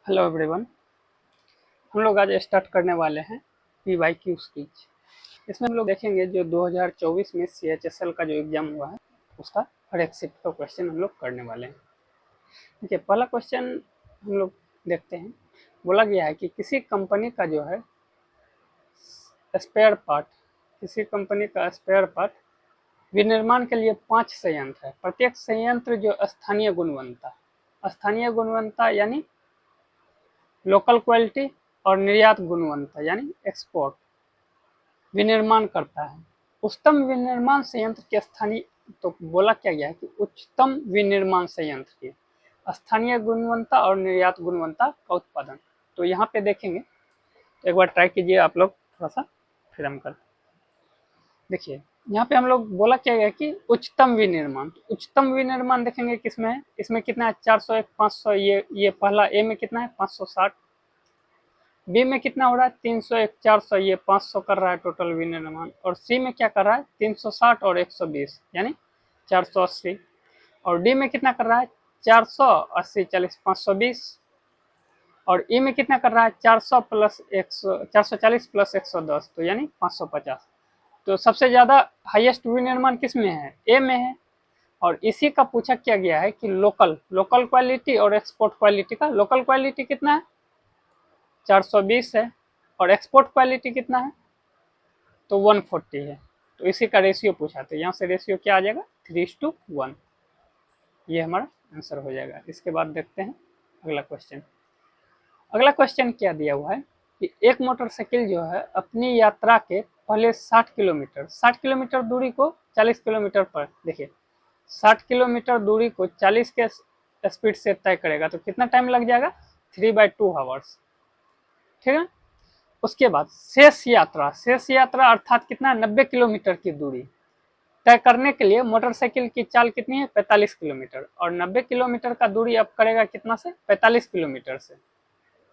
Hello everyone. हम लोग आज स्टार्ट करने वाले हैं PYQ क्विज। इसमें हम लोग देखेंगे जो 2024 में CHSL का जो एग्ज़ाम हुआ है उसका हर एक शिफ्ट का क्वेश्चन हम लोग करने वाले हैं। ठीक है, पहला क्वेश्चन हम लोग देखते हैं। बोला गया है कि किसी कंपनी का जो है स्पेयर पार्ट किसी कंपनी का स्पेयर पार्ट विनिर्माण के लिए 5 संयंत्र है। प्रत्येक संयंत्र जो स्थानीय गुणवत्ता यानी लोकल क्वालिटी और निर्यात गुणवत्ता यानी एक्सपोर्ट विनिर्माण करता है। उच्चतम विनिर्माण संयंत्र के स्थानीय, तो बोला क्या गया है कि उच्चतम विनिर्माण संयंत्र की स्थानीय गुणवत्ता और निर्यात गुणवत्ता का उत्पादन। तो यहाँ पे देखेंगे, तो एक बार ट्राई कीजिए आप लोग थोड़ा सा, फिर हम करते। देखिए यहाँ पे हम लोग बोला क्या गया कि उच्चतम विनिर्माण। तो उच्चतम विनिर्माण देखेंगे किसमें है, इसमें कितना है 401 500, ये पहला ए में कितना है 560, बी में कितना हो रहा है 301 400, ये 500 कर रहा है टोटल विनिर्माण, और सी में क्या कर रहा है 360 और 120 यानी 480, और डी में कितना कर रहा है 480 40 520, और ई में कितना कर रहा है 400 प्लस 100 440 प्लस 110 तो यानी 550। तो सबसे ज्यादा हाईएस्ट विनिर्माण किस में है, ए में है। और इसी का पूछा क्या गया है कि लोकल क्वालिटी और एक्सपोर्ट क्वालिटी का। लोकल क्वालिटी कितना है 420 है, और एक्सपोर्ट क्वालिटी कितना है तो 140 है। तो इसी का रेशियो पूछा, तो यहाँ से रेशियो क्या आ जाएगा 3:1, ये हमारा आंसर हो जाएगा। इसके बाद देखते हैं अगला क्वेश्चन। अगला क्वेश्चन क्या दिया हुआ है कि एक मोटरसाइकिल जो है अपनी यात्रा के पहले 60 किलोमीटर दूरी को 40 किलोमीटर पर, देखिए 60 किलोमीटर दूरी को 40 के स्पीड से तय करेगा, तो कितना टाइम लग जाएगा 3/2 आवर्स। ठीक है, उसके बाद शेष यात्रा अर्थात कितना 90 किलोमीटर की दूरी तय करने के लिए मोटरसाइकिल की चाल कितनी है 45 किलोमीटर, और 90 किलोमीटर का दूरी अब करेगा कितना से 45 किलोमीटर से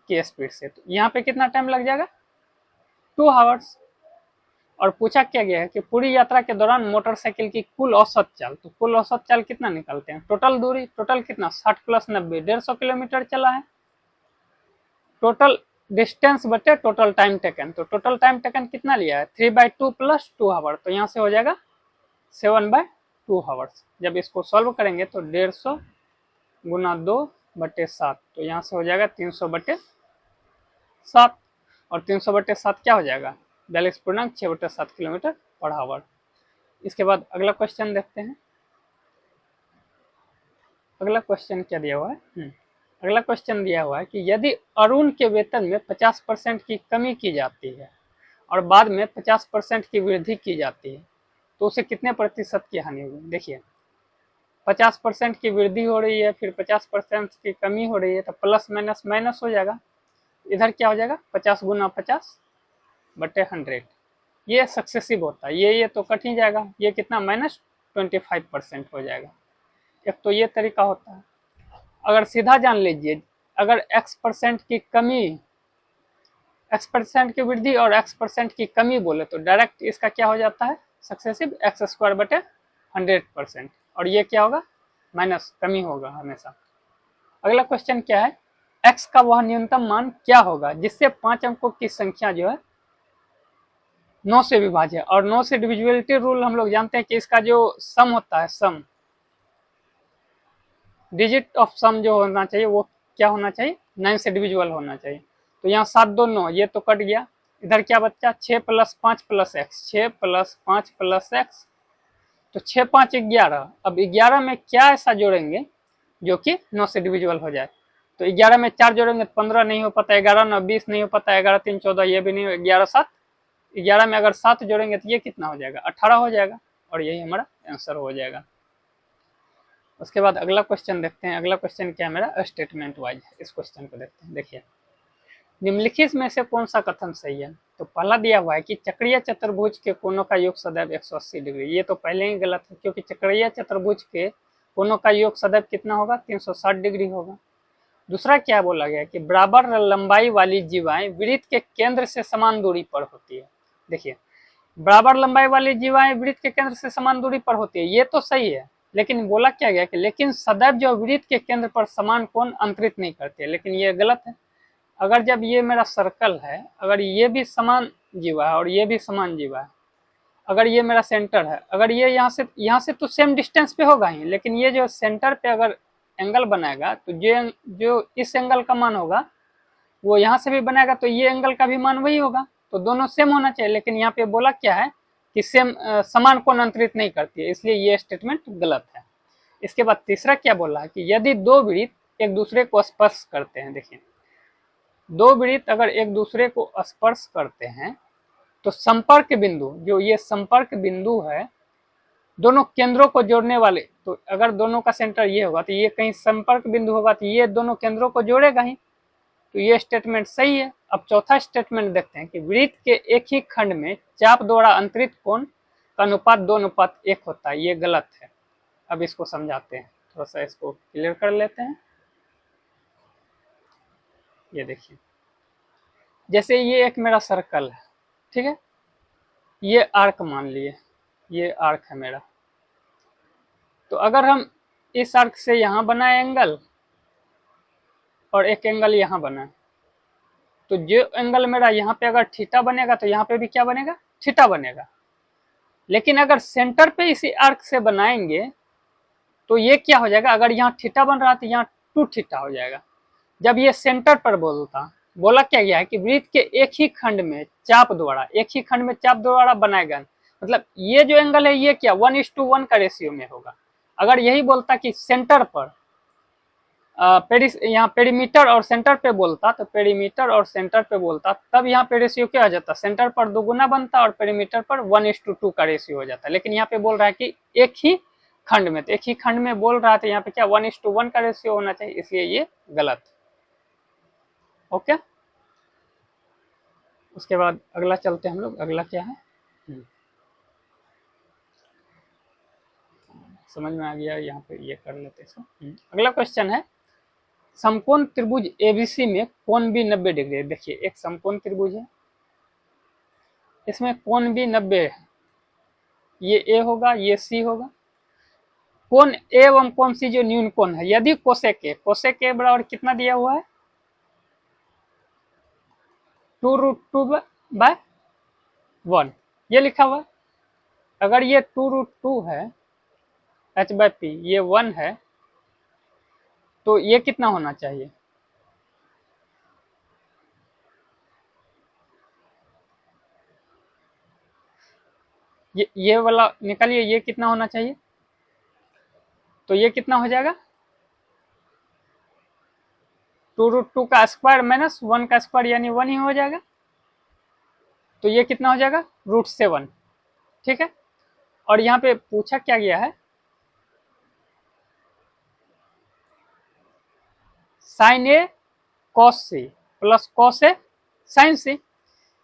की स्पीड से। तो यहाँ पे कितना टाइम लग जाएगा 2 आवर्स। और पूछा क्या गया है कि पूरी यात्रा के दौरान मोटरसाइकिल की कुल औसत चाल, तो कुल औसत चाल कितना निकालते हैं, टोटल दूरी, टोटल कितना 60 प्लस 90 150 किलोमीटर चला है। टोटल डिस्टेंस बटे टोटल टाइम टेकन, तो टोटल टाइम टेकन कितना लिया है 3/2 प्लस 2 आवर, तो यहाँ से हो जाएगा 7/2 आवर्स। जब इसको सॉल्व करेंगे तो 150 गुना 2/7, तो यहाँ से हो जाएगा 300/7, और 300/7 क्या हो जाएगा 42.6/7 किलोमीटर पर आवर। इसके बाद अगला क्वेश्चन देखते हैं। अगला क्वेश्चन क्या दिया हुआ है, अगला क्वेश्चन दिया हुआ है कि यदि अरुण के वेतन में 50% की कमी की जाती है और बाद में 50% की वृद्धि की जाती है, तो उसे कितने प्रतिशत की हानि होगी। देखिए 50% की वृद्धि हो रही है, फिर 50% की कमी हो रही है, तो प्लस माइनस माइनस हो जाएगा। इधर क्या हो जाएगा 50 गुना 50/100, ये सक्सेसिव होता है, ये तो कट ही जाएगा, ये कितना -25% हो जाएगा। एक तो ये तरीका होता है। अगर सीधा जान लीजिए, अगर x% की कमी, x% की वृद्धि और x% की कमी बोले तो डायरेक्ट इसका क्या हो जाता है सक्सेसिव x²/100%, और ये क्या होगा माइनस कमी होगा हमेशा। अगला क्वेश्चन क्या है, x का वह न्यूनतम मान क्या होगा जिससे 5 अंकों की संख्या जो है 9 से विभाज्य है। और 9 से डिविजिबिलिटी रूल हम लोग जानते हैं कि इसका जो सम होता है, सम डिजिट ऑफ सम जो होना चाहिए वो क्या होना चाहिए 9 से डिविजिबल होना चाहिए। तो यहाँ 7 2 9, ये तो कट गया। इधर क्या बच्चा 6 + 5 + x, 6 + 5 + x, तो 6 5 11। अब 11 में क्या ऐसा जोड़ेंगे जो कि 9 से डिविजिबल हो जाए। तो 11 में 4 जोड़ेंगे 15 नहीं हो पाता, 11 9 20 नहीं हो पाता, 11 3 14 ये भी नहीं, 11 7, 11 में अगर 7 जोड़ेंगे तो ये कितना हो जाएगा 18 हो जाएगा, और यही हमारा आंसर हो जाएगा। उसके बाद अगला क्वेश्चन देखते हैं। अगला क्वेश्चन क्या है मेरा स्टेटमेंट वाइज है, इस क्वेश्चन को देखते हैं। देखिए निम्नलिखित में से कौन सा कथन सही है। तो पहला दिया हुआ है कि चक्रीय चतुर्भुज के कोनों का योग सदैव 180 डिग्री, ये तो पहले ही गलत है क्योंकि चक्रीय चतुर्भुज के कोनों का योग सदैव कितना होगा 360 डिग्री होगा। दूसरा क्या बोला गया कि बराबर लंबाई वाली जीवाएं वृत्त के केंद्र से समान दूरी पर होती है। देखिए बराबर लंबाई वाली जीवाएं वृत्त के केंद्र से समान दूरी पर होती है, ये तो सही है, लेकिन बोला क्या गया कि लेकिन सदैव जो वृत्त के केंद्र पर समान कोण अंतरित नहीं करती है, लेकिन ये गलत है। अगर जब ये मेरा सर्कल है, अगर ये भी समान जीवा है और ये भी समान जीवा है, अगर ये मेरा सेंटर है, अगर ये यहाँ से तो सेम डिस्टेंस पे होगा ही, लेकिन ये जो सेंटर पे अगर एंगल बनाएगा तो जो इस एंगल का मान होगा वो यहाँ से भी बनाएगा, तो ये एंगल का भी मान वही होगा, तो दोनों सेम होना चाहिए। लेकिन यहाँ पे बोला क्या है कि सेम समान कोण अंतरित नहीं करती है, इसलिए ये स्टेटमेंट गलत है। इसके बाद तीसरा क्या बोला है कि यदि दो वृत्त एक दूसरे को स्पर्श करते हैं, देखिए दो वृत्त अगर एक दूसरे को स्पर्श करते हैं तो संपर्क बिंदु, जो ये संपर्क बिंदु है दोनों केंद्रों को जोड़ने वाले, तो अगर दोनों का सेंटर ये होगा तो ये कहीं संपर्क बिंदु होगा, तो ये दोनों केंद्रों को जोड़ेगा ही, तो ये स्टेटमेंट सही है। अब चौथा स्टेटमेंट देखते हैं कि वृत्त के एक ही खंड में चाप द्वारा अंतरित कोण का अनुपात 2:1 होता है, ये गलत है। अब इसको समझाते हैं, थोड़ा सा इसको क्लियर कर लेते हैं। ये देखिए, जैसे ये एक मेरा सर्कल है, ठीक है, ये आर्क मान लिए, ये आर्क है मेरा, तो अगर हम इस आर्क से यहाँ बनाए एंगल और एक एंगल यहाँ बनाए, तो जो एंगल मेरा यहाँ पे अगर थीटा बनेगा तो यहाँ पे भी क्या बनेगा, थीटा बनेगा। लेकिन अगर सेंटर पे इसी आर्क से बनाएंगे तो ये क्या हो जाएगा, अगर यहाँ थीटा बन रहा तो यहाँ 2 थीटा हो जाएगा। जब ये सेंटर पर बोला क्या गया है कि वृत्त के एक ही खंड में चाप द्वारा बनाया गया, मतलब ये जो एंगल है ये क्या 1:1 का रेशियो में होगा। अगर यही बोलता कि सेंटर पर यहाँ पेरीमीटर और सेंटर पे बोलता, तो पेरीमीटर और सेंटर पे बोलता, तब यहाँ पे रेशियो क्या हो जाता, सेंटर पर 2 गुना बनता और पेरीमीटर पर 1:2 का रेशियो हो जाता। लेकिन यहाँ पे बोल रहा है कि एक ही खंड में, तो एक ही खंड में बोल रहा था, यहाँ पे क्या 1:1 का रेशियो होना चाहिए, इसलिए ये गलत। ओके, उसके बाद अगला चलते हैं हम लोग। अगला क्या है, समझ में आ गया, यहाँ पे ये कर लेते हैं। अगला क्वेश्चन है, समकोण त्रिभुज एबीसी में कोण भी 90 डिग्री है। देखिए एक समकोण त्रिभुज है, इसमें कोण भी 90 है, ये ए होगा, ये सी होगा। कोण ए एवं कोण सी जो न्यून कोण है, यदि कोसेक ए बराबर कितना दिया हुआ है, 2√2/1 ये लिखा हुआ है। अगर ये 2√2 है, h/p ये 1 है, तो ये कितना होना चाहिए, ये वाला निकालिए, ये कितना होना चाहिए, तो ये कितना हो जाएगा 2√2 का स्क्वायर माइनस 1 का स्क्वायर, यानी 1 ही हो जाएगा, तो ये कितना हो जाएगा √7। ठीक है, और यहाँ पे पूछा क्या गया है, sign A cos C plus cos A sine सी।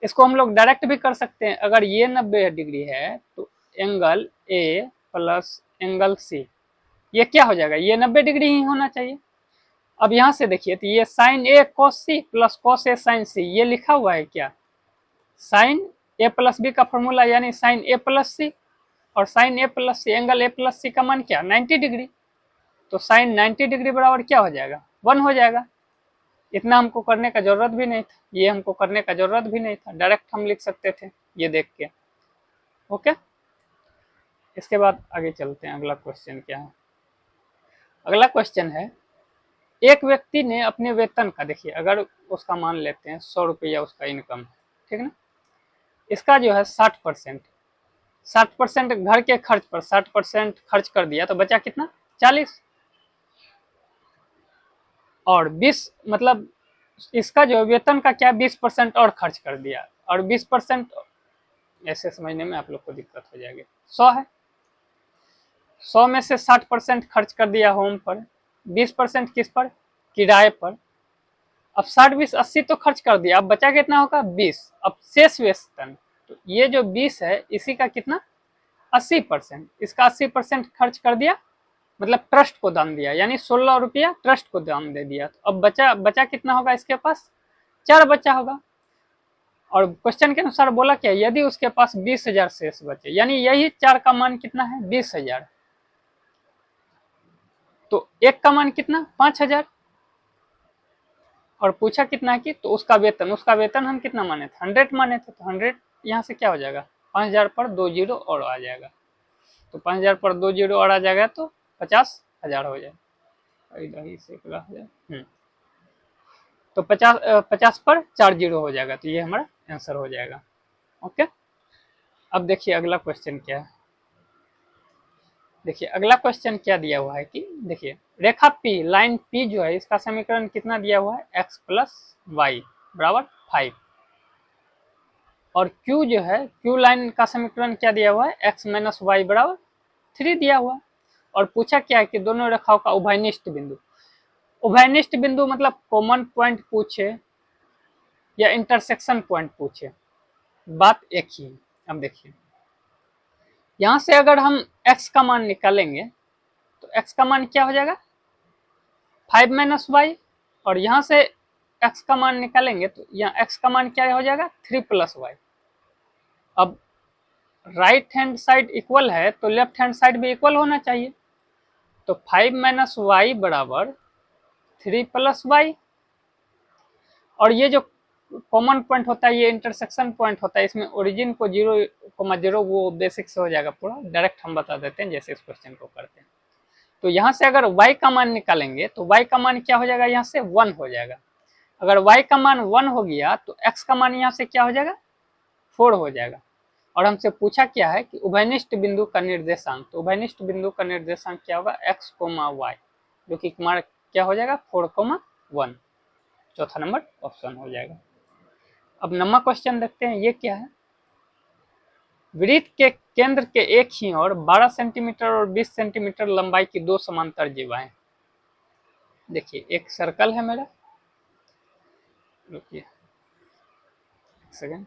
इसको हम लोग डायरेक्ट भी कर सकते हैं। अगर ये 90 डिग्री है तो angle A plus angle C ये क्या हो जाएगा, ये 90 डिग्री ही होना चाहिए। अब यहाँ से देखिए, तो ये sine A cos C plus cos A sine C ये लिखा हुआ है क्या, साइन ए प्लस बी का फॉर्मूला, यानी साइन ए प्लस सी, और sine A plus C angle A plus C का मान क्या 90 डिग्री, तो साइन 90 डिग्री बराबर क्या हो जाएगा 1 हो जाएगा। इतना हमको करने का जरूरत भी नहीं था, ये हमको करने का जरूरत भी नहीं था, डायरेक्ट हम लिख सकते थे ये देख के। ओके, इसके बाद आगे चलते हैं। अगला क्वेश्चन क्या है, अगला क्वेश्चन है, एक व्यक्ति ने अपने वेतन का, देखिए अगर उसका मान लेते हैं 100 रुपया उसका इनकम है, ठीक है ना, इसका जो है 60% घर के खर्च पर 60% खर्च कर दिया, तो बचा कितना 40, और 20 मतलब इसका जो वेतन का क्या 20% और खर्च कर दिया, और 20% ऐसे समझने में आप लोग को दिक्कत हो जाएगी। 100 है, 100 में से 60% खर्च कर दिया होम पर, 20% किस पर, किराए पर। अब 60 20 80 तो खर्च कर दिया, अब बचा कितना होगा 20। अब शेष वेतन, तो ये जो 20 है इसी का कितना 80%, इसका 80% खर्च कर दिया, मतलब ट्रस्ट को दान दिया, यानी 16 रुपया ट्रस्ट को दान दे दिया। तो अब बचा कितना होगा, इसके पास 4 बचा होगा। और क्वेश्चन के अनुसार बोला क्या, यदि उसके पास 20,000 शेष बचे, यानी यही 4 का मान कितना है 20,000। तो एक का मान कितना 5000 और पूछा कितना है कि तो उसका वेतन हम कितना माने थे 100 माने थे, तो 100 यहाँ से क्या हो जाएगा 5000 पर 2 जीरो और आ जाएगा, तो 5000 पर 2 जीरो और आ जाएगा तो 50,000 हो जाएगा। से 50,000 तो 50 पर 4 जीरो हो जाएगा, तो ये हमारा आंसर हो जाएगा। ओके, अब देखिए अगला क्वेश्चन क्या है। देखिए अगला क्वेश्चन क्या दिया हुआ है कि देखिए रेखा P लाइन P जो है इसका समीकरण कितना दिया हुआ है x प्लस वाई बराबर 5, और Q जो है Q लाइन का समीकरण क्या दिया हुआ है x माइनस वाई बराबर 3 दिया हुआ है, और पूछा क्या है कि दोनों रेखाओं का उभयनिष्ठ बिंदु। उभयनिष्ठ बिंदु मतलब कॉमन पॉइंट पूछे या इंटरसेक्शन पॉइंट पूछे, बात एक ही है। अब देखिए यहां से अगर हम x का मान निकालेंगे तो x का मान क्या हो जाएगा 5 माइनस वाई, और यहां से x का मान निकालेंगे तो यहाँ x का मान क्या हो जाएगा 3 प्लस वाई। अब राइट हैंड साइड इक्वल है तो लेफ्ट हैंड साइड भी इक्वल होना चाहिए, तो 5 माइनस वाई बराबर 3 प्लस वाई, और ये जो कॉमन पॉइंट होता है ये इंटरसेक्शन पॉइंट होता है, इसमें ओरिजिन को 0,0 वो बेसिक से हो जाएगा पूरा, डायरेक्ट हम बता देते हैं जैसे इस क्वेश्चन को करते हैं। तो यहाँ से अगर y का मान निकालेंगे तो y का मान क्या हो जाएगा यहाँ से 1 हो जाएगा। अगर y का मान 1 हो गया तो x का मान यहाँ से क्या हो जाएगा 4 हो जाएगा, और हमसे पूछा क्या है कि उभयनिष्ठ बिंदु का निर्देशांक, तो उभयनिष्ठ बिंदु का निर्देशांक क्या होगा x, y, जो कि हमारा क्या हो जाएगा 4,1, चौथा नंबर ऑप्शन हो जाएगा। अब नंबर क्वेश्चन देखते हैं, ये क्या है। वृत्त के केंद्र के एक ही ओर 12 सेंटीमीटर और 20 सेंटीमीटर लंबाई की दो समांतर जीवाएं। देखिए एक सर्कल है मेरा, रुकिए एक सेकेंड,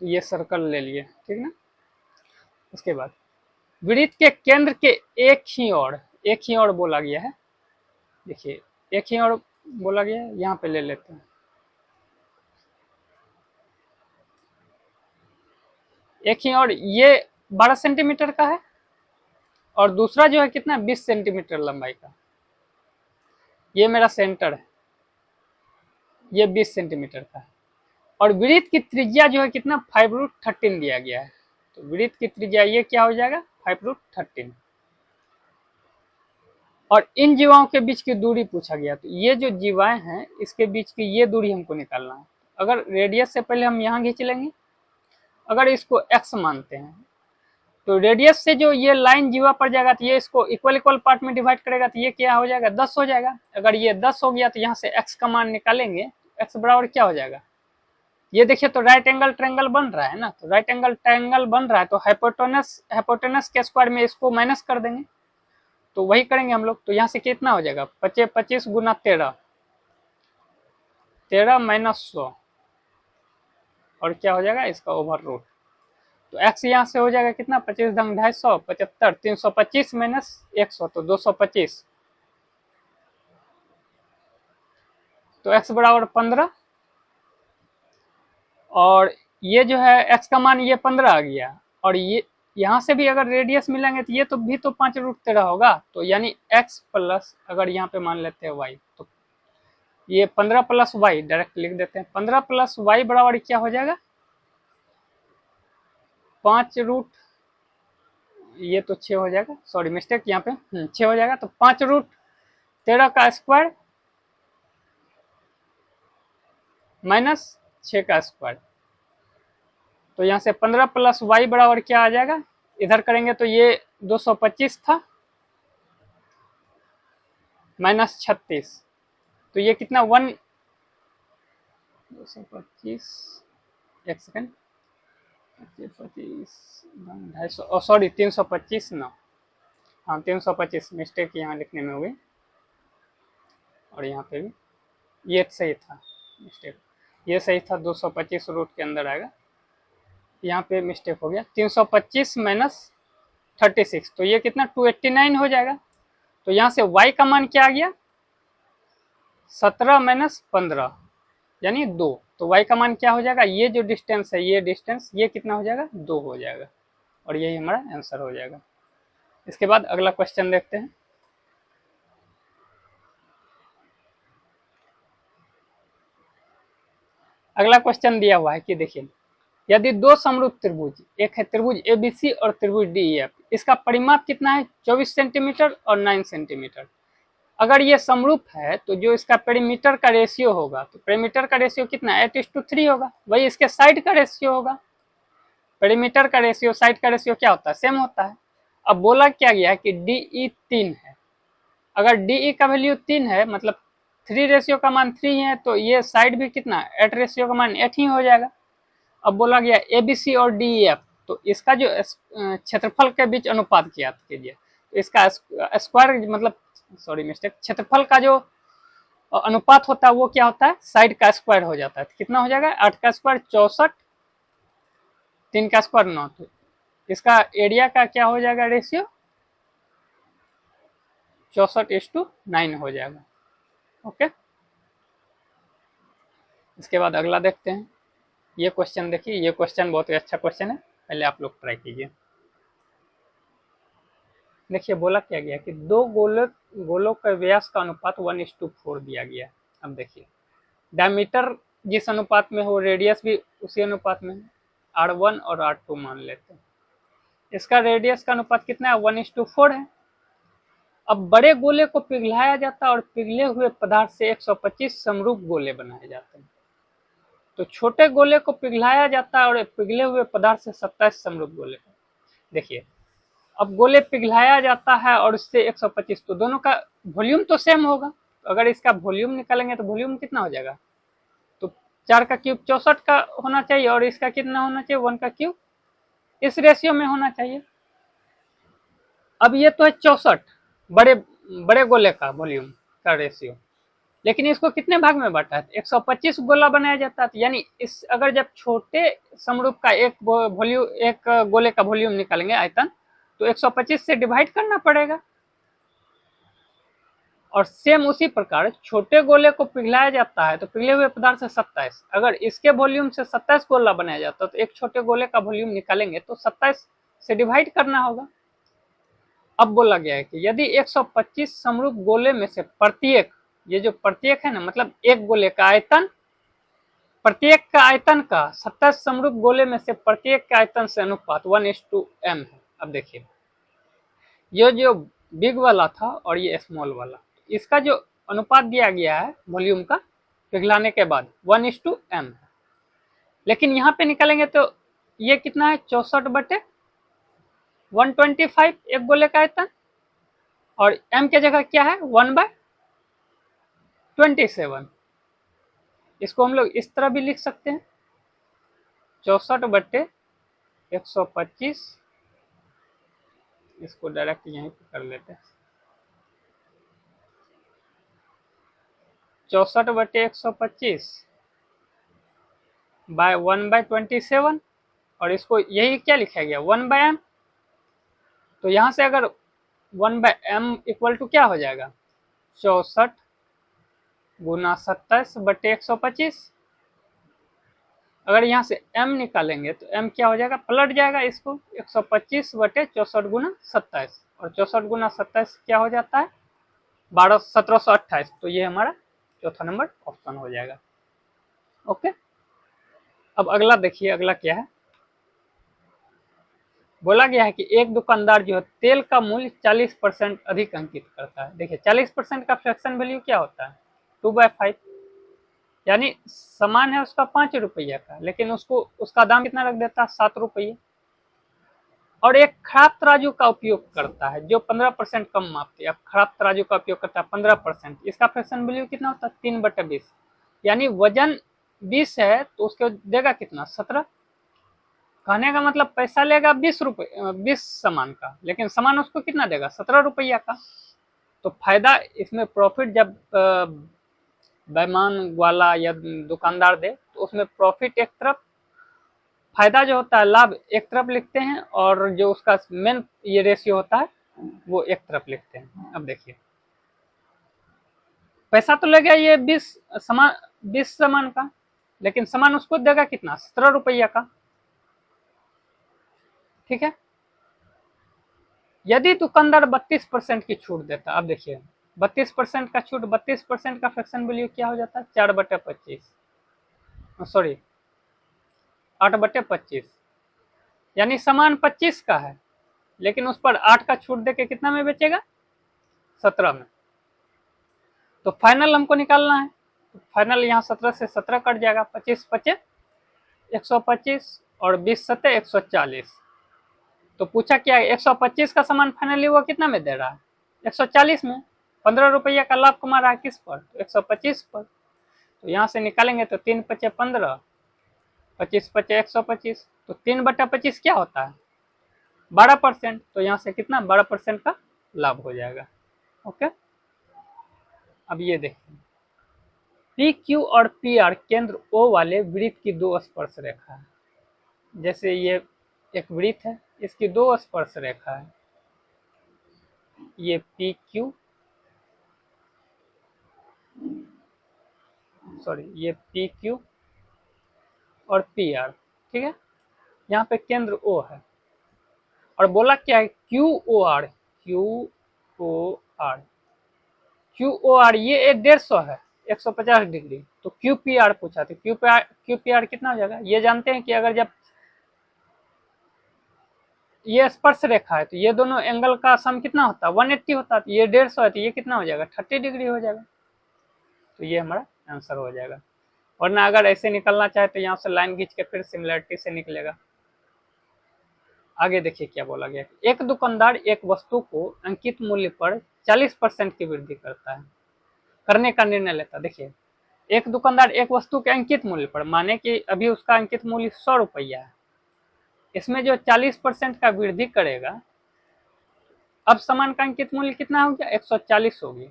ये सर्कल ले लिए, ठीक ना। उसके बाद वृत्त के केंद्र के एक ही ओर बोला गया है। देखिए एक ही ओर बोला गया है, यहाँ पे ले लेते हैं। एक ही ओर ये 12 सेंटीमीटर का है, और दूसरा जो है कितना 20 सेंटीमीटर लंबाई का। ये मेरा सेंटर है, ये 20 सेंटीमीटर का है, और वृत्त की त्रिज्या जो है कितना 5√13 दिया गया है। तो वृत्त की त्रिज्या ये क्या हो जाएगा 5√13, और इन जीवाओं के बीच की दूरी पूछा गया, तो ये जो जीवाएं हैं इसके बीच की ये दूरी हमको निकालना है। अगर रेडियस से पहले हम यहाँ खींच लेंगे, अगर इसको x मानते हैं तो रेडियस से जो ये लाइन जीवा पर जाएगा तो ये इसको इक्वल इक्वल पार्ट में डिवाइड करेगा, तो ये क्या हो जाएगा 10 हो जाएगा। अगर ये 10 हो गया तो यहाँ से x का मान निकालेंगे, x बराबर क्या हो जाएगा, ये देखिए तो राइट एंगल ट्रायंगल बन रहा है ना, तो राइट एंगल ट्रायंगल बन रहा है तो हाइपोटेनस के स्क्वायर में इसको माइनस कर देंगे, तो वही करेंगे हम लोग। तो यहाँ से कितना हो जाएगा 25 गुना 13 माइनस 100, और क्या हो जाएगा इसका ओवर रूट। तो x यहाँ से हो जाएगा कितना 25 ढंग 250, 75, 325 माइनस 100 तो 225, तो x बराबर 15, और ये जो है x का मान ये 15 आ गया, और ये यहाँ से भी अगर रेडियस मिलेंगे तो ये तो भी तो 5√13 होगा, तो यानी x प्लस अगर यहाँ पे मान लेते हैं y, तो ये 15 प्लस वाई डायरेक्ट लिख देते हैं। 15 प्लस वाई बराबर क्या हो जाएगा 5 ये तो 6 हो जाएगा, सॉरी मिस्टेक यहाँ पे 6 हो जाएगा, तो 5√13 का स्क्वायर माइनस 6 का स्क्वायर, तो यहाँ से 15 प्लस वाई बराबर क्या आ जाएगा, इधर करेंगे तो ये 225 था माइनस 36, तो ये कितना 225, एक सेकेंड 25 250 सॉरी 325 ना, हाँ 325 मिस्टेक यहाँ लिखने में हुई, और यहाँ पे भी ये सही था मिस्टेक, ये सही था 225 रूट के अंदर आएगा, यहाँ पे मिस्टेक हो गया, 325 माइनस 36, तो ये कितना 289 हो जाएगा। तो यहाँ से y का मान क्या आ गया, 17 माइनस 15 यानी 2। तो y का मान क्या हो जाएगा, ये जो डिस्टेंस है, ये डिस्टेंस, ये कितना हो जाएगा, 2 हो जाएगा, और यही हमारा आंसर हो जाएगा। इसके बाद अगला क्वेश्चन देखते हैं। अगला क्वेश्चन दिया हुआ है कि देखिए, यदि दो समरूप त्रिभुज, एक है त्रिभुज एबीसी और त्रिभुज डीईएफ, इसका परिमाप कितना है, 24 सेंटीमीटर और 9 सेंटीमीटर। अगर ये समरूप है तो जो इसका पेरीमीटर का रेशियो होगा, तो पेरीमीटर का रेशियो कितना, 8:3 होगा। वही इसके साइड का रेशियो होगा। पेरीमीटर का रेशियो साइड का रेशियो क्या होता है, सेम होता है। अब बोला क्या गया है कि डीई 3 है। अगर डीई का वैल्यू 3 है, मतलब 3 रेशियो का मान 3 है, तो ये साइड भी कितना, 8 रेशियो का मान 8 ही हो जाएगा। अब बोला गया एबीसी और डीईएफ, तो इसका जो क्षेत्रफल के बीच अनुपात ज्ञात कीजिए। तो इसका स्क्वायर, मतलब सॉरी मिस्टेक, क्षेत्रफल का जो अनुपात होता है वो क्या होता है, साइड का स्क्वायर हो जाता है। तो कितना हो जाएगा, 8 का स्क्वायर 64, 3 का स्क्वायर 9। तो इसका एरिया का क्या हो जाएगा रेशियो, 64:9 हो जाएगा। ओके, इसके बाद अगला देखते हैं। ये क्वेश्चन देखिए, ये क्वेश्चन बहुत ही अच्छा क्वेश्चन है, पहले आप लोग ट्राई कीजिए। देखिए बोला क्या गया कि दो गोलों का व्यास का अनुपात 1:4 दिया गया। अब देखिए डायमीटर जिस अनुपात में हो, रेडियस भी उसी अनुपात में है, R1 और R2 मान लेते हैं। इसका रेडियस का अनुपात कितना है, 1:4 है। अब बड़े गोले को पिघलाया जाता है और पिघले हुए पदार्थ से 125 समरूप गोले बनाए जाते हैं। तो छोटे गोले को पिघलाया जाता है और पिघले हुए पदार्थ से 27 समरूप गोले। देखिए अब गोले पिघलाया जाता है और इससे 125, तो दोनों का वॉल्यूम तो सेम होगा। तो अगर इसका वॉल्यूम निकालेंगे तो वॉल्यूम कितना हो जाएगा, तो 4 का क्यूब 64 का होना चाहिए, और इसका कितना होना चाहिए, 1 का क्यूब, इस रेशियो में होना चाहिए। अब ये तो है 64 बड़े बड़े गोले का वॉल्यूम का रेशियो, लेकिन इसको कितने भाग में बांटा है, 125 गोला बनाया जाता है। यानी इस अगर जब छोटे समरूप का एक गोले का वॉल्यूम निकालेंगे आयतन, तो 125 से डिवाइड करना पड़ेगा। और सेम उसी प्रकार छोटे गोले को पिघलाया जाता है तो पिघले हुए पदार्थ से 27, अगर इसके वॉल्यूम से 27 गोला बनाया जाता है तो एक छोटे गोले का वॉल्यूम निकालेंगे तो 27 से डिवाइड करना होगा। अब बोला गया है कि यदि 125 समरूप गोले में से प्रत्येक, ये जो प्रत्येक है ना, मतलब एक गोले का आयतन, प्रत्येक का आयतन का 27 समरूप गोले में से प्रत्येक के आयतन से अनुपात 1:m है। अब देखिए ये जो बिग वाला था और ये स्मॉल वाला, इसका जो अनुपात दिया गया है वॉल्यूम का पिघलाने के बाद 1:m है। लेकिन यहाँ पे निकालेंगे तो ये कितना है, 64/125 एक गोले का आयतन, और m के जगह क्या है, 1/27। इसको हम लोग इस तरह भी लिख सकते हैं, 64/125, इसको डायरेक्ट यहीं पे कर लेते हैं, 64/125 बाय 1/27, और इसको यही क्या लिखा गया, 1/m। तो यहाँ से अगर 1/m इक्वल टू क्या हो जाएगा, 64 गुना 27/125। अगर यहाँ से m निकालेंगे तो m क्या हो जाएगा, पलट जाएगा इसको, 125/64 गुना 27, और 64 गुना 27 क्या हो जाता है, 1728। तो ये हमारा चौथा नंबर ऑप्शन हो जाएगा। ओके, अब अगला देखिए, अगला क्या है, बोला गया है कि एक दुकानदार जो है तेल का मूल्य 40% अधिक अंकित करता है। देखिए 40% का फ्रैक्शन वैल्यू क्या होता है, 2/5, यानी सामान है उसका 5 रुपया का, लेकिन उसको उसका दाम कितना रख देता है, 7 रुपये। और एक खराब तराजू का उपयोग करता है जो 15% कम मापती है। अब खराब तराजू का उपयोग करता है 15%, इसका फ्रैक्शन वैल्यू कितना होता है, 3/20, यानी वजन 20 है तो उसको देगा कितना, 17। कहने का मतलब पैसा लेगा 20 रुपये 20 सामान का, लेकिन सामान उसको कितना देगा, 17 रुपया का। तो फायदा इसमें प्रॉफिट जब बेईमान वाला या दुकानदार दे तो उसमें प्रॉफिट एक तरफ फायदा जो होता है, लाभ एक तरफ लिखते हैं, और जो उसका मेन ये रेशियो होता है वो एक तरफ लिखते हैं। अब देखिए, पैसा तो लगेगा ये 20 सामान का, लेकिन सामान उसको देगा कितना, 17 रुपया का। ठीक है, यदि दुकानदार 32% की छूट देता, अब देखिए 32% का छूट, 32% का फ्रैक्शन वैल्यू क्या हो जाता है, 4/25, सॉरी 8/25, यानी सामान 25 का है, लेकिन उस पर 8 का छूट देके कितना में बेचेगा, 17 में। तो फाइनल हमको निकालना है, तो फाइनल यहाँ 17 से 17 कट जाएगा, 25 पचे 125 और 20 सत्ते 140। तो पूछा क्या है, 125 का सामान फाइनली वो कितना में दे रहा है, 140 में। 15 रुपया का लाभ कमा रहा है किस पर, 125 पर। तो यहाँ से निकालेंगे तो 3 पचे 15, 25 पचे 125, तो 3/25 क्या होता है, 12%। तो यहाँ से कितना, 12% का लाभ हो जाएगा। ओके, अब ये देखिए, पी क्यू और पी आर केंद्र ओ वाले वृत्त की दो स्पर्श रेखा है। जैसे ये एक वृत्त है, इसकी दो स्पर्श रेखा है, ये पी क्यू, सॉरी ये पी क्यू और पी आर। ठीक है, यहाँ पे केंद्र ओ है, और बोला क्या है, Q O R, Q O R, Q O R ये 150 है, 150 डिग्री। तो क्यू पी आर पूछा, तो क्यू पी आर कितना हो जाएगा, ये जानते हैं कि अगर जब ये स्पर्श रेखा है तो ये दोनों एंगल का सम कितना होता है, 180 होता है। तो ये 150 है, तो ये कितना हो जाएगा, 30 डिग्री हो जाएगा। तो ये हमारा आंसर हो जाएगा। वरना अगर ऐसे निकलना चाहे तो यहाँ से लाइन खींच के फिर सिमिलरिटी से निकलेगा। आगे देखिए क्या बोला गया, एक दुकानदार एक वस्तु को अंकित मूल्य पर 40% की वृद्धि करने का निर्णय लेता। देखिए, एक दुकानदार एक वस्तु के अंकित मूल्य पर, माने कि अभी उसका अंकित मूल्य 100 रुपया है, इसमें जो 40% का वृद्धि करेगा, अब सामान का अंकित मूल्य कितना हो गया, 140 हो गया।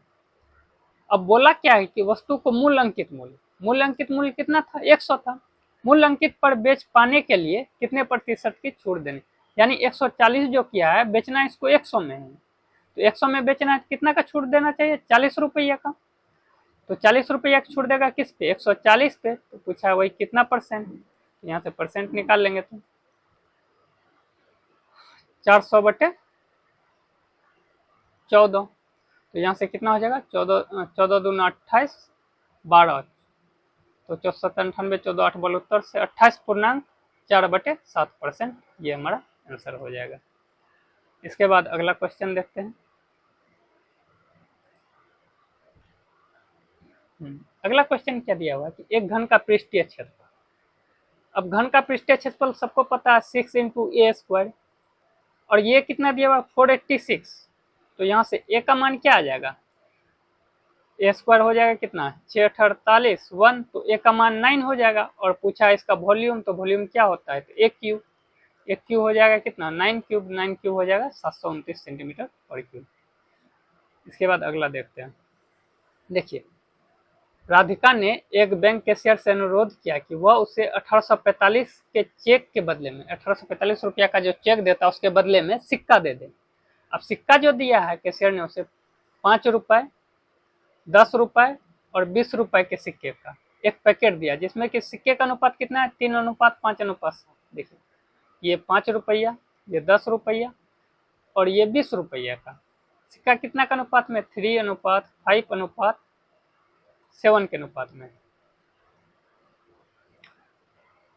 अब बोला क्या है कि वस्तु को मूल अंकित मूल्य कितना था, 100 था। मूल अंकित पर बेच पाने के लिए कितने प्रतिशत की छूट देनी, यानी 140 जो किया है, बेचना इसको 100 में है, तो 100 में बेचना है, कितना का छूट देना चाहिए, 40 रुपया का। तो 40 रुपया की छूट देगा किस पे, 140 पे। तो पूछा है वही कितना परसेंट, यहाँ से परसेंट निकाल लेंगे, तो 400/14। तो यहाँ से कितना हो जाएगा, 14 दूना 28, 12, तो 64, 98, 14, 8 72 से 28.4/7%, ये हमारा आंसर हो जाएगा। इसके बाद अगला क्वेश्चन देखते हैं। अगला क्वेश्चन क्या दिया हुआ है कि एक घन का पृष्ठीय क्षेत्रफल। अब घन का पृष्ठीय क्षेत्रफल सबको पता है 6 × a², और ये कितना दिया हुआ, 486। तो यहाँ से a का मान क्या आ जाएगा, a² हो जाएगा कितना, 648 1, तो a का मान 9 हो जाएगा। और पूछा है इसका वॉल्यूम, तो वॉल्यूम क्या होता है, तो एक क्यूब हो जाएगा कितना, 9 क्यूब हो जाएगा 729 सेंटीमीटर पर क्यूब। इसके बाद अगला देखते हैं। देखिए, राधिका ने एक बैंक कैशियर से अनुरोध किया कि वह उसे 1845 के चेक के बदले में, 1845 रुपया का जो चेक देता उसके बदले में सिक्का दे दे। अब सिक्का जो दिया है कैशियर ने उसे 5 रुपए, 10 रुपए और 20 रुपए के सिक्के का एक पैकेट दिया, जिसमें कि सिक्के का अनुपात कितना है, 3:5:7। देखिए, ये 5 रुपया, ये 10 रुपया और ये 20 रुपया का सिक्का कितना का अनुपात में, 3:5:7 के अनुपात में।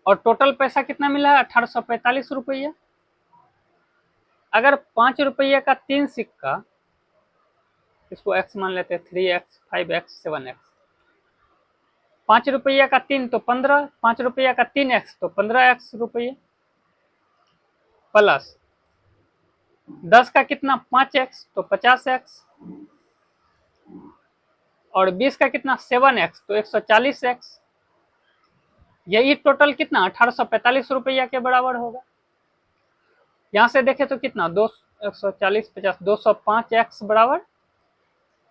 और टोटल पैसा कितना मिला है, 1845 रुपया। अगर 5 रुपये का 3 सिक्का, इसको x मान लेते हैं, 3x 5x 7x, 5 रुपया का 3 तो 15, 5 रुपया का 3x तो 15x रुपये, प्लस 10 का कितना 5x तो 50x, और 20 का कितना 7x तो 140x। यही टोटल कितना 1845 रुपया के बराबर होगा। यहां से देखें तो कितना 140 50 205x बराबर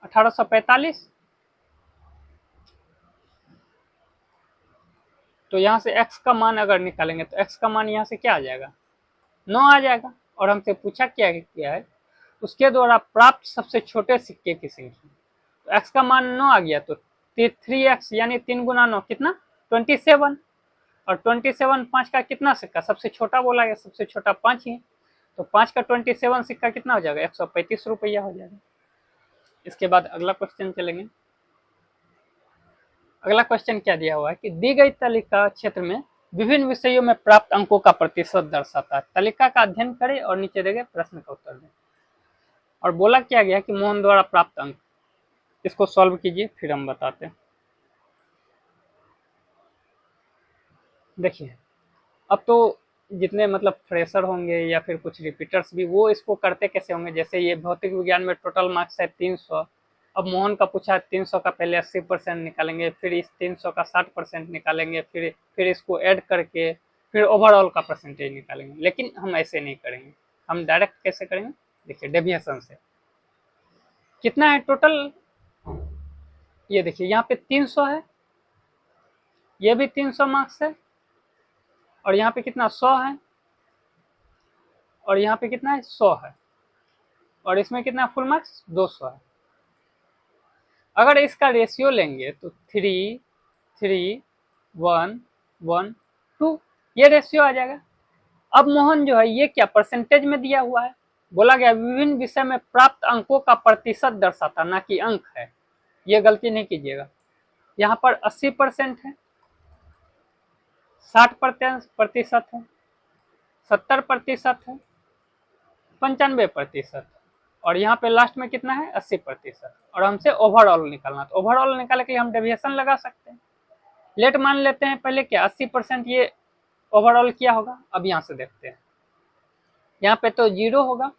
1845। तो यहाँ से x का मान अगर निकालेंगे तो x का मान यहाँ से क्या आ जाएगा, 9 आ जाएगा। और हमसे पूछा क्या है, उसके द्वारा प्राप्त सबसे छोटे सिक्के की संख्या। तो x का मान 9 आ गया, तो 3x यानी 3 गुना 9 कितना, 27। और 27 5 का कितना सिक्का, सबसे छोटा बोला गया, सबसे छोटा 5 ही। तो 5 का 27 सिक्का कितना हो जाएगा, 135 रुपया हो जाएगा। इसके बाद अगला क्वेश्चन चलेंगे। अगला क्वेश्चन क्या दिया हुआ है कि दी गई तालिका क्षेत्र में विभिन्न विषयों में प्राप्त अंकों का प्रतिशत दर्शाता है। तालिका का अध्ययन करें और नीचे दिए गए प्रश्न का उत्तर दें। और बोला क्या गया कि मोहन द्वारा प्राप्त अंक, इसको सॉल्व कीजिए फिर हम बताते हैं। देखिए अब तो जितने मतलब फ्रेशर होंगे या फिर कुछ रिपीटर्स भी, वो इसको करते कैसे होंगे। जैसे ये भौतिक विज्ञान में टोटल मार्क्स है 300, अब मोहन का पूछा है 300 का पहले 80% निकालेंगे, फिर इस 300 का 60% निकालेंगे, फिर इसको ऐड करके फिर ओवरऑल का परसेंटेज निकालेंगे। लेकिन हम ऐसे नहीं करेंगे, हम डायरेक्ट कैसे करेंगे, देखिए डेविएशन से। कितना है टोटल, ये देखिए यहाँ पे 300 है, ये भी 300 मार्क्स है, और यहाँ पे कितना 100 है, और यहाँ पे कितना है 100 है, और इसमें कितना फुल मार्क्स 200 है। अगर इसका रेशियो लेंगे तो 3 3 1 1 2, ये रेशियो आ जाएगा। अब मोहन जो है ये क्या परसेंटेज में दिया हुआ है, बोला गया विभिन्न विषय में प्राप्त अंकों का प्रतिशत दर्शाता, ना कि अंक है, ये गलती नहीं कीजिएगा। यहाँ पर 80% है, 60% है, 70% है, 95%, और यहाँ पे लास्ट में कितना है 80%। और हमसे ओवरऑल निकालना, तो ओवरऑल निकालने के लिए हम डेविएशन लगा सकते हैं। लेट मान लेते हैं पहले क्या 80% ये ओवरऑल क्या होगा, अब यहाँ से देखते हैं। यहाँ पे तो 0 होगा,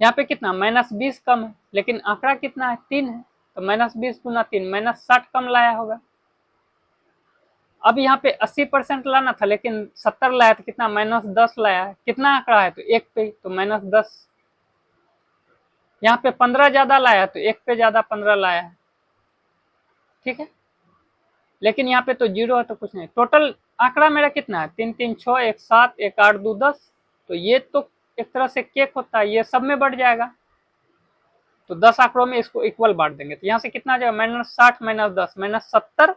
यहाँ पे कितना -20 कम है, लेकिन आंकड़ा कितना है 3 है, तो -20 गुना 3 -60 कम लाया होगा। अब यहाँ पे 80% लाना था लेकिन 70 लाया तो कितना -10 लाया है, कितना आंकड़ा है तो 1 पे, तो -10। यहाँ पे 15 ज्यादा लाया तो 1 पे ज्यादा 15 लाया है, ठीक है। लेकिन यहाँ पे तो 0 है तो कुछ नहीं। टोटल आंकड़ा मेरा कितना है 3 3 6 1 7 1 8 2 10, तो ये तो एक तरह से केक होता है, ये सब में बढ़ जाएगा। तो 10 आंकड़ों में इसको इक्वल बांट देंगे, तो यहाँ से कितना आ जाएगा -60 -10 -70,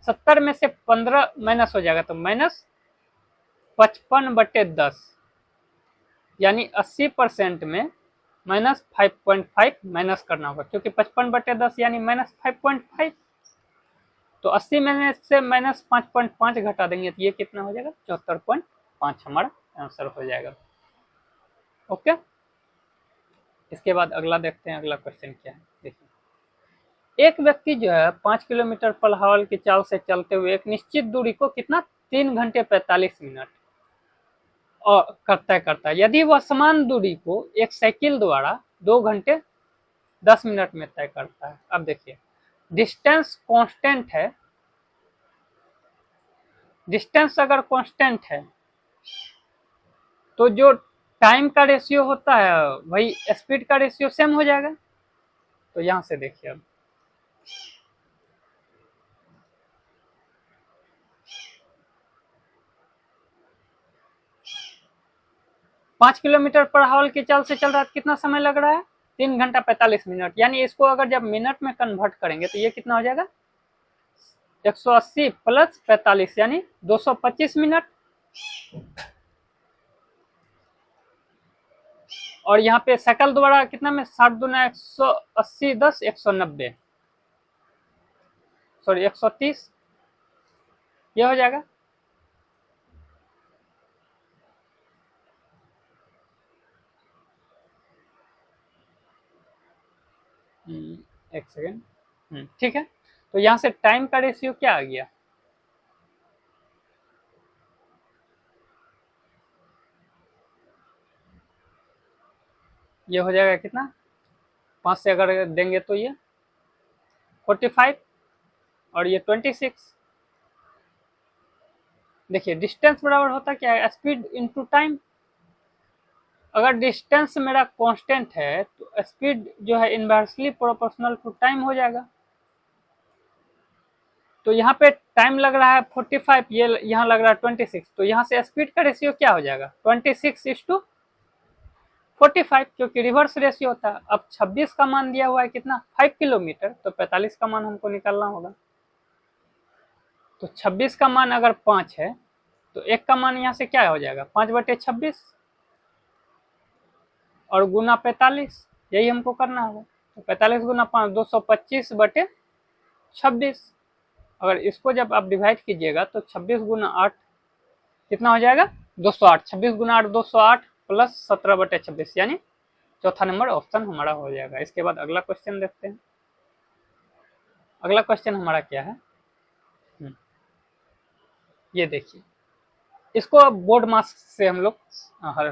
70 में से 15 माइनस हो जाएगा, तो -55/10, यानी 80% में -5.5 माइनस करना होगा, क्योंकि 55/10 यानी -5.5। तो 80 में से -5.5 घटा देंगे तो ये कितना हो जाएगा 74.5, हमारा आंसर हो जाएगा। ओके, इसके बाद अगला देखते हैं, अगला क्वेश्चन क्या है। देखिए एक व्यक्ति जो है 5 किलोमीटर पर हॉल की चाल से चलते हुए एक निश्चित दूरी को कितना 3 घंटे 45 मिनट और करता है। यदि वह समान दूरी को एक साइकिल द्वारा 2 घंटे 10 मिनट में तय करता है। अब देखिए डिस्टेंस कांस्टेंट है, डिस्टेंस अगर कांस्टेंट है तो जो टाइम का रेशियो होता है वही स्पीड का रेशियो सेम हो जाएगा। तो यहां से देखिए अब पाँच किलोमीटर पर हावर की चाल से चल रहा है, कितना समय लग रहा है 3 घंटा 45 मिनट, यानी इसको अगर जब मिनट में कन्वर्ट करेंगे तो ये कितना हो जाएगा 180 प्लस 45 यानी 225 मिनट। और यहाँ पे साइकिल द्वारा कितना में 60 दूना 180 10 190 सॉरी 130 ये हो जाएगा। एक सेकेंड, ठीक है। तो यहाँ से टाइम का रेशियो क्या आ गया, ये हो जाएगा कितना 5 से अगर देंगे तो ये 45 और ये 26। देखिए डिस्टेंस बराबर होता क्या है स्पीड इनटू टाइम। अगर डिस्टेंस मेरा कांस्टेंट है तो स्पीड जो है इनवर्सली प्रोपोर्शनल टू टाइम हो जाएगा। तो यहाँ पे टाइम लग रहा है 45, ये यहाँ लग रहा है 26, तो यहाँ से स्पीड का रेशियो क्या हो जाएगा 26:45, क्योंकि रिवर्स रेशियो होता है। अब 26 का मान दिया हुआ है कितना 5 किलोमीटर, तो 45 का मान हमको निकालना होगा। तो 26 का मान अगर 5 है तो एक का मान यहाँ से क्या हो जाएगा 5/26 और गुना 45, यही हमको करना होगा। तो 45 गुना 5 225/26। अगर इसको जब आप डिवाइड कीजिएगा तो 26 गुना 8 कितना हो जाएगा 208। 26 गुना 8 208 प्लस 17/26, यानी चौथा नंबर ऑप्शन हमारा हो जाएगा। इसके बाद अगला क्वेश्चन देखते हैं। अगला क्वेश्चन हमारा क्या है, ये देखिए, इसको अब बोर्ड मास से हम लोग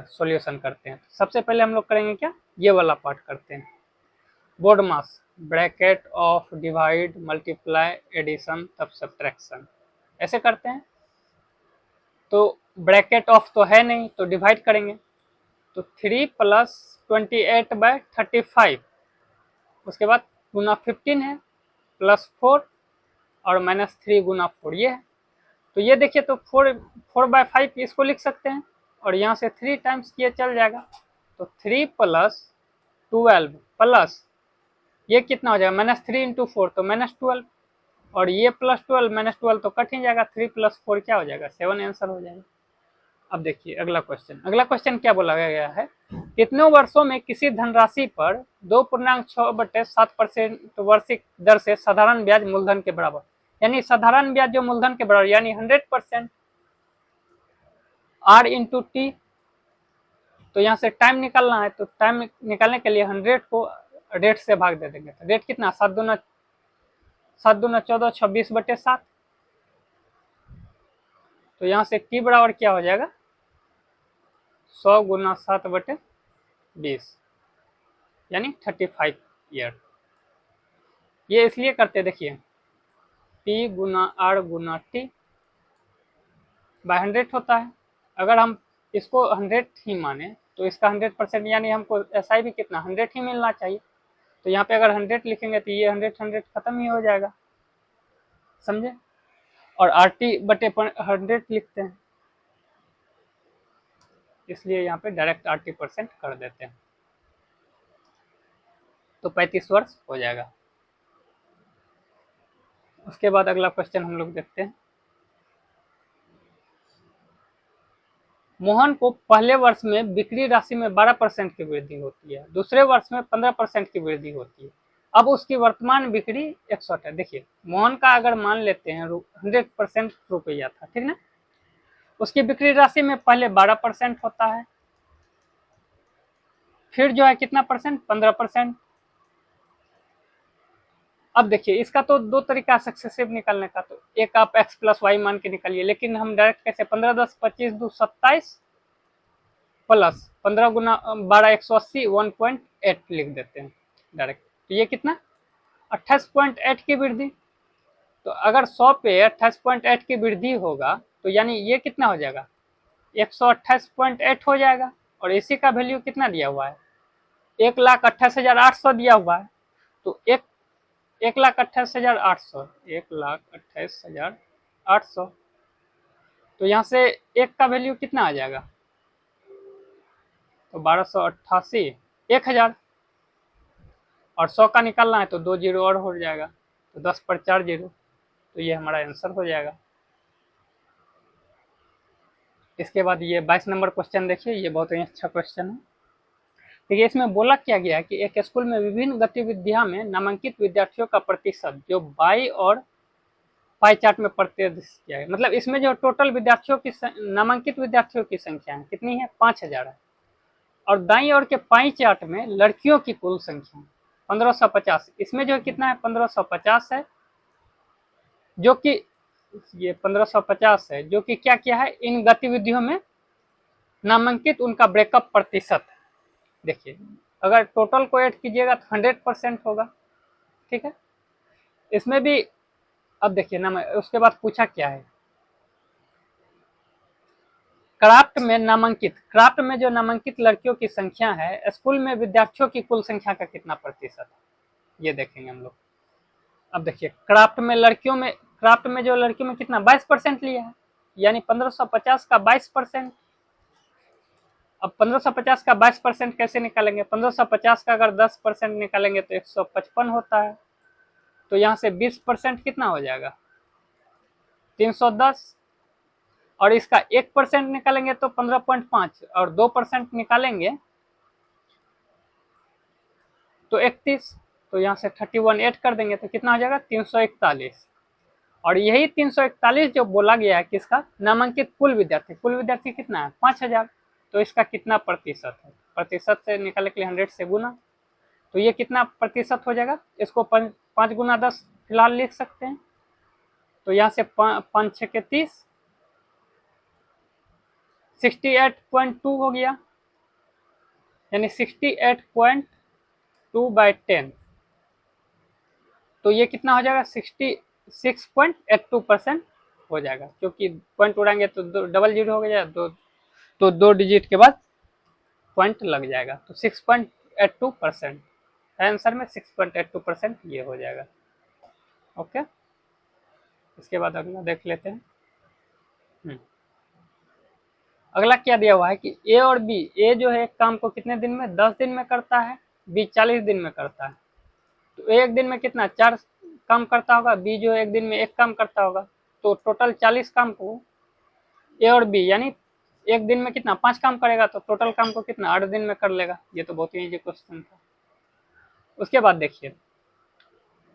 सॉल्यूशन करते हैं। सबसे पहले हम लोग करेंगे क्या, ये वाला पार्ट करते हैं। BODMAS bracket of divide multiply addition तब सब्ट्रैक्शन, ऐसे करते हैं। तो ब्रैकेट ऑफ तो है नहीं, तो डिवाइड करेंगे। तो 3 + 28/35, उसके बाद गुना 15 है +4 और -3 गुना 4 ये है। तो ये देखिए, तो 4/5 इसको लिख सकते हैं और यहाँ से 3 टाइम्स ये चल जाएगा। तो 3 + 12 प्लस ये कितना हो जाएगा -3 × 4 तो -12, और ये +12 -12 तो कट ही जाएगा। 3 + 4 क्या हो जाएगा 7 आंसर हो जाएगा। अब देखिए अगला क्वेश्चन। अगला क्वेश्चन क्या बोला गया है, कितने वर्षों में किसी धनराशि पर 2.6/7% वार्षिक दर से साधारण ब्याज मूलधन के बराबर, यानी साधारण ब्याज जो मूलधन के बराबर यानी 100% R × T। तो यहाँ से टाइम निकालना है, तो टाइम निकालने के लिए 100 को रेट से भाग दे देंगे। तो रेट कितना 7 दूना 14 26/7। तो यहाँ से T बराबर क्या हो जाएगा 100 गुना 7/20 यानी 35 ईयर। ये इसलिए करते देखिए P गुना R गुना T बाय 100 होता है। अगर हम इसको 100 ही माने तो इसका 100% यानी हमको SI भी कितना 100 ही मिलना चाहिए। तो यहाँ पे अगर 100 लिखेंगे तो ये 100 खत्म ही हो जाएगा, समझे। और RT/100 लिखते हैं, इसलिए यहाँ पे डायरेक्ट RT% कर देते हैं। तो 35 वर्ष हो जाएगा। उसके बाद अगला क्वेश्चन हम लोग देखते हैं। मोहन को पहले वर्ष में बिक्री राशि में 12% की वृद्धि होती है, दूसरे वर्ष में 15% की वृद्धि होती है। अब उसकी वर्तमान बिक्री 61 है। देखिए मोहन का अगर मान लेते हैं 100% रुपया था, ठीक ना। उसकी बिक्री राशि में पहले 12% होता है, फिर जो है कितना परसेंट 15%। अब देखिए इसका तो दो तरीका सक्सेसिव निकालने का, तो एक आप x + y मान के निकालिए, लेकिन हम डायरेक्ट कैसे 15 10 25 2 27 प्लस 15 गुना 12 180 1.8 लिख देते हैं डायरेक्ट। तो ये कितना 28.8 की वृद्धि। तो अगर 100 पे 28.8 की वृद्धि होगा तो यानी ये कितना हो जाएगा 128.8 हो जाएगा। और इसी का वैल्यू कितना दिया हुआ है 1,28,800 दिया हुआ है। तो 1,28,800 1,28,800। तो यहाँ से एक का वैल्यू कितना आ जाएगा तो 1288 1000, और 100 का निकालना है तो 2 जीरो और हो जाएगा, तो 10 पर 4 जीरो। तो ये हमारा आंसर हो जाएगा। इसके बाद ये 22 नंबर क्वेश्चन देखिए, ये बहुत ही अच्छा क्वेश्चन है। देखिए इसमें बोला क्या गया है कि एक स्कूल में विभिन्न गतिविधियों में नामांकित विद्यार्थियों का प्रतिशत जो बाई और पाई चार्ट में प्रदर्शित किया है। मतलब इसमें जो टोटल विद्यार्थियों की नामांकित विद्यार्थियों की संख्या है कितनी है 5000 है, और दाईं ओर के पाई चार्ट में लड़कियों की कुल संख्या 1550। इसमें जो कितना है 1550 है, जो कि ये 1550 है जो कि क्या किया है इन गतिविधियों में नामांकित उनका ब्रेकअप प्रतिशत। देखिए अगर टोटल को ऐड कीजिएगा तो 100% होगा, ठीक है। इसमें भी अब देखिए ना, उसके बाद पूछा क्या है क्राफ्ट में जो नामांकित लड़कियों की संख्या है स्कूल में विद्यार्थियों की कुल संख्या का कितना प्रतिशत है, ये देखेंगे हम लोग। अब देखिए क्राफ्ट में लड़कियों में क्राफ्ट में जो लड़की में कितना 22% लिया है, यानी 1550 का 22%। अब 1550 का 22% कैसे निकालेंगे? 1550 का अगर 10% निकालेंगे तो 155 होता है। तो यहाँ से 20% कितना हो जाएगा? 310। और इसका 1% निकालेंगे तो 15.5, और 2% निकालेंगे तो 31। तो यहाँ से 31 ऐड कर देंगे तो कितना हो जाएगा? 341। और यही 341 जो बोला गया है किसका? नामांकित कुल विद्यार्थी कितना है? 5000। तो इसका कितना प्रतिशत है? प्रतिशत से निकालने के लिए 100 से गुना, तो ये कितना प्रतिशत हो जाएगा? इसको 5 गुना 10 फिलहाल लिख सकते हैं। तो यहाँ से 5 6 के 30, 68.2 हो गया, यानी 68.2/10। तो ये कितना हो जाएगा? 66.82% हो जाएगा, क्योंकि पॉइंट उड़ाएंगे तो डबल जीरो हो गया, तो 2 डिजिट के बाद पॉइंट लग जाएगा। तो 6.82% आंसर में 6.82% ये हो जाएगा। ओके, इसके बाद अगला देख लेते हैं। अगला क्या दिया हुआ है कि ए और बी, ए जो है एक काम को कितने दिन में? 10 दिन में करता है, बी 40 दिन में करता है। तो एक दिन में कितना? 4 काम करता होगा, बी जो एक दिन में 1 काम करता होगा। तो टोटल 40 काम को ए और बी, यानी एक दिन में कितना? 5 काम करेगा, तो टोटल काम को कितना? 8 दिन में कर लेगा। ये तो बहुत ही इजी क्वेश्चन था। उसके बाद देखिए,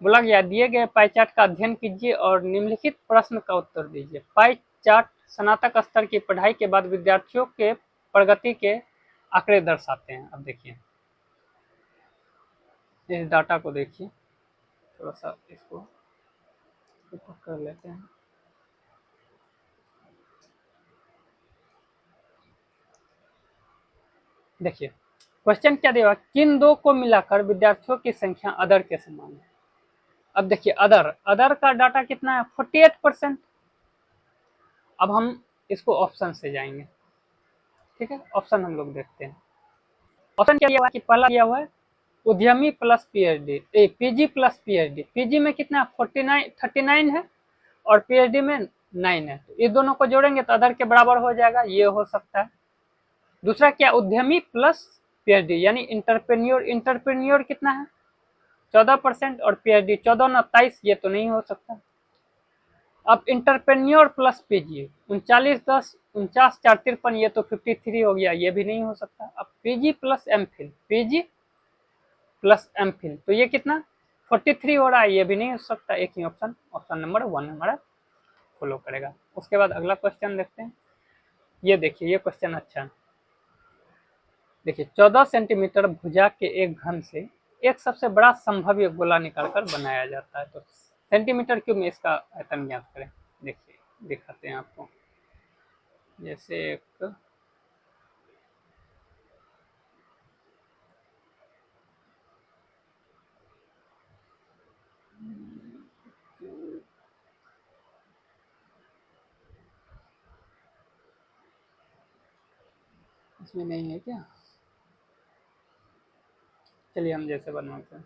बोला गया दिए गए पाई चार्ट का अध्ययन कीजिए और निम्नलिखित प्रश्न का उत्तर दीजिए। पाई चार्ट स्नातक स्तर की पढ़ाई के बाद विद्यार्थियों के प्रगति के आंकड़े दर्शाते हैं। अब देखिए इस डाटा को देखिए, थोड़ा सा इसको कर लेते हैं। देखिए क्वेश्चन क्या दिया, किन दो को मिलाकर विद्यार्थियों की संख्या अदर के समान है। अब देखिए अदर का डाटा कितना है? 48%। अब हम इसको ऑप्शन से जाएंगे, ठीक है। ऑप्शन हम लोग देखते हैं। ऑप्शन क्या दिया हुआ है कि पहला दिया हुआ है उद्यमी plus PhD, PG plus PhD. PG में कितना? 39 है, और पीएचडी में 9 है। तो इस दोनों को जोड़ेंगे तो अदर के बराबर हो जाएगा, ये हो सकता है। दूसरा क्या? उद्यमी प्लस पीएचडी, यानी इंटरप्रेन्योर। इंटरप्रेन्योर कितना है? 14%, और पीएचडी 14 9 23, ये तो नहीं हो सकता। अब इंटरप्रेन्योर प्लस पीजी 39 10 49 4 53, ये तो 53 हो गया, ये भी नहीं हो सकता। अब PG plus MPhil, PG plus MPhil, तो ये कितना? 43 हो रहा है, ये भी नहीं हो सकता। एक ही ऑप्शन नंबर 1 हमारा फॉलो करेगा। उसके बाद अगला क्वेश्चन देखते हैं। ये देखिए, ये क्वेश्चन अच्छा है। देखिए 14 सेंटीमीटर भुजा के एक घन से एक सबसे बड़ा संभव गोला निकालकर बनाया जाता है। तो सेंटीमीटर क्यूब में इसका आयतन ज्ञात करें। देखिए दिखाते हैं आपको। जैसे एक इसमें नहीं है क्या? चलिए हम जैसे बनवाते हैं।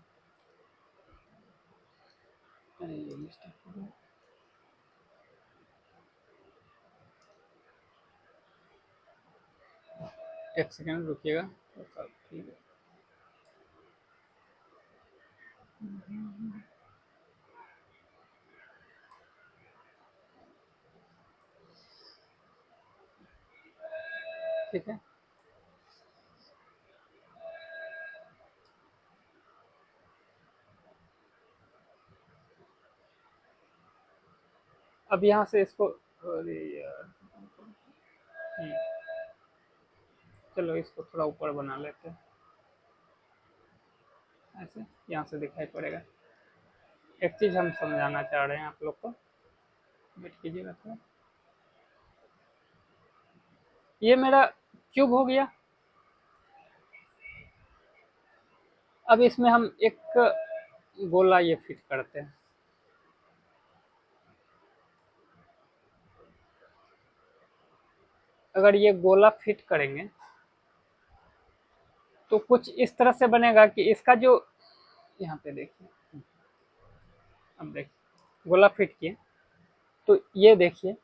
एक सेकेंड रुकिएगा। ठीक है, ठीक है। अब यहाँ से इसको, अरे यार, चलो इसको थोड़ा ऊपर बना लेते हैं, ऐसे यहाँ से दिखाई पड़ेगा। एक चीज हम समझाना चाह रहे हैं आप लोग को, वेट कीजिएगा थोड़ा। ये मेरा क्यूब हो गया। अब इसमें हम एक गोला ये फिट करते हैं। अगर ये गोला फिट करेंगे तो कुछ इस तरह से बनेगा कि इसका जो, यहाँ पे देखिए, अब देखिए गोला फिट किए, तो ये देखिए,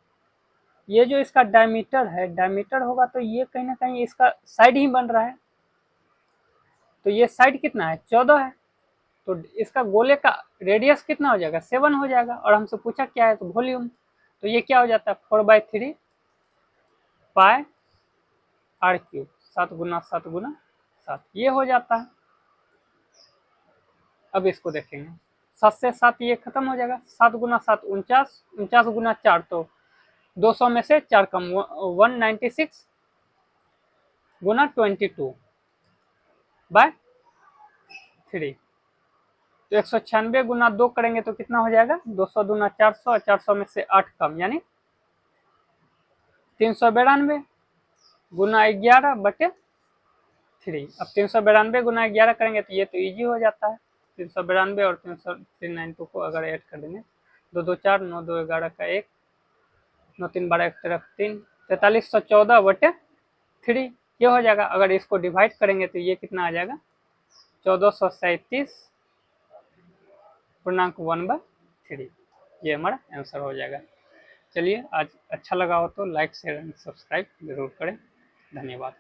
ये जो इसका डायमीटर है, डायमीटर होगा तो ये कहीं ना कहीं इसका साइड ही बन रहा है, तो ये साइड कितना है 14 है, तो इसका गोले का रेडियस कितना हो जाएगा 7 हो जाएगा। और हमसे पूछा क्या है तो वॉल्यूम, तो ये क्या हो जाता है 4/3 पाई आर क्यूब, 7 गुना 7 गुना 7 ये हो जाता है। अब इसको देखेंगे, 7 से 7 ये खत्म हो जाएगा, 7 गुना 7 49, 49 गुना 4 तो 200 में से 4 कम 196 गुना 22/3, तो 196 गुना 2 करेंगे तो कितना हो जाएगा 200 गुना 400, और 400 में से 8 कम यानी 392 गुना 11/3। अब 392 गुना 11 करेंगे तो ये तो इजी हो जाता है, 392 और 392 को अगर ऐड कर देंगे 2 2 4 9 2 11 का 1 9 3 12 1 तरफ 3 4314/3 ये हो जाएगा। अगर इसको डिवाइड करेंगे तो ये कितना आ जाएगा 1437.1/3, ये हमारा आंसर हो जाएगा। चलिए, आज अच्छा लगा हो तो लाइक शेयर एंड सब्सक्राइब जरूर करें। धन्यवाद।